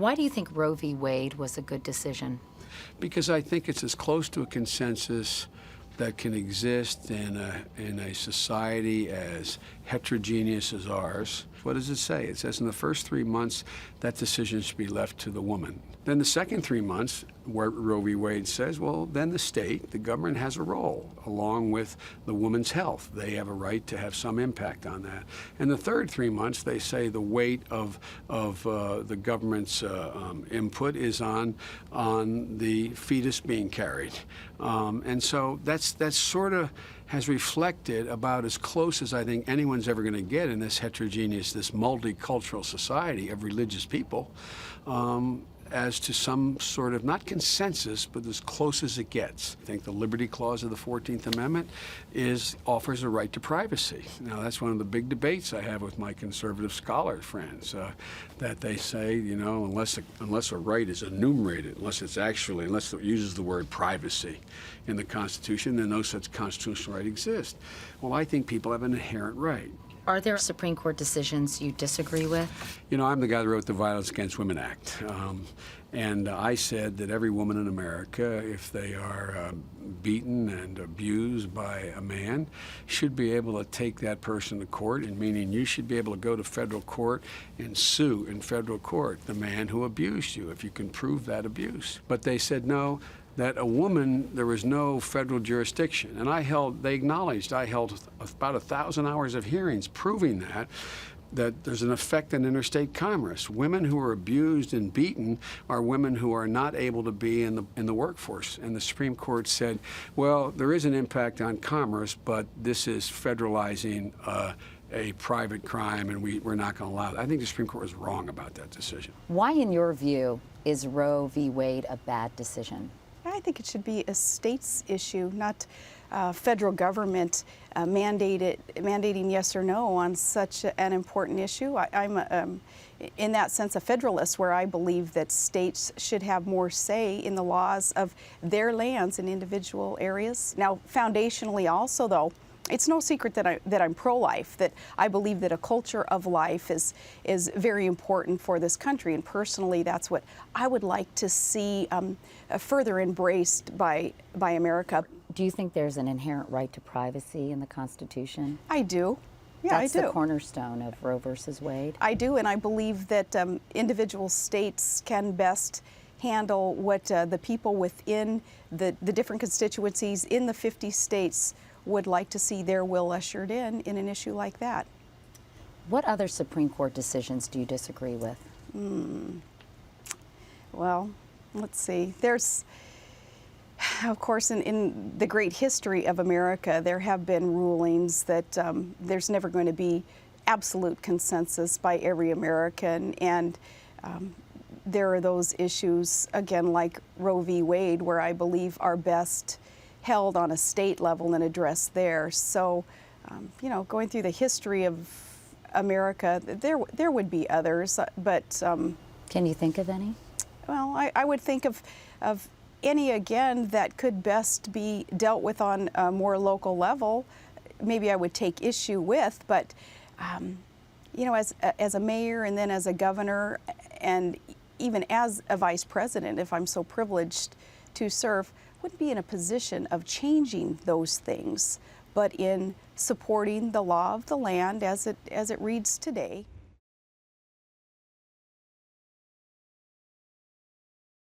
Why do you think Roe v. Wade was a good decision? Because I think it's as close to a consensus that can exist in a society as heterogeneous as ours. What does it say? It says in the first 3 months, that decision should be left to the woman. Then the second 3 months, where Roe v. Wade says, well, then the state, the government has a role, along with the woman's health. They have a right to have some impact on that. And the third 3 months, they say the weight of the government's input is on the fetus being carried. And so that's sort of has reflected about as close as I think anyone's ever going to get in this heterogeneous, this multicultural society of religious people, as to some sort of, not consensus, but as close as it gets. I think the Liberty Clause of the 14th Amendment offers a right to privacy. Now, that's one of the big debates I have with my conservative scholar friends, that they say, you know, unless a right is enumerated, unless it uses the word privacy in the Constitution, then no such constitutional right exists. Well, I think people have an inherent right. Are there Supreme Court decisions you disagree with? You know, I'm the guy that wrote the Violence Against Women Act. And I said that every woman in America, if they are beaten and abused by a man, should be able to take that person to court, and meaning you should be able to go to federal court and sue in federal court the man who abused you, if you can prove that abuse. But they said no, that a woman, there was no federal jurisdiction. And they acknowledged I held about 1,000 hours of hearings proving that there's an effect on interstate commerce. Women who are abused and beaten are women who are not able to be in the workforce. And the Supreme Court said, well, there is an impact on commerce, but this is federalizing a private crime, and we're not going to allow it. I think the Supreme Court was wrong about that decision. Why, in your view, is Roe v. Wade a bad decision? I think it should be a state's issue, not federal government mandating yes or no on such an important issue. I'm in that sense a federalist, where I believe that states should have more say in the laws of their lands in individual areas. Now, foundationally also, though, it's no secret that I'm pro-life, that I believe that a culture of life is very important for this country, and personally that's what I would like to see further embraced by America. Do you think there's an inherent right to privacy in the Constitution? I do. Yeah, That's I do. the cornerstone of Roe versus Wade. I do, and I believe that individual states can best handle what the people within the different constituencies in the 50 states would like to see their will ushered in an issue like that. What other Supreme Court decisions do you disagree with? Well, let's see. There's, of course, in the great history of America, there have been rulings that there's never going to be absolute consensus by every American, and there are those issues, again, like Roe v. Wade, where I believe are best held on a state level and addressed there. So, you know, going through the history of America, there would be others, but can you think of any? Well, I would think of any, again, that could best be dealt with on a more local level. Maybe I would take issue with, but you know, as a mayor and then as a governor, and even as a vice president, if I'm so privileged to serve, wouldn't be in a position of changing those things, but in supporting the law of the land as it reads today.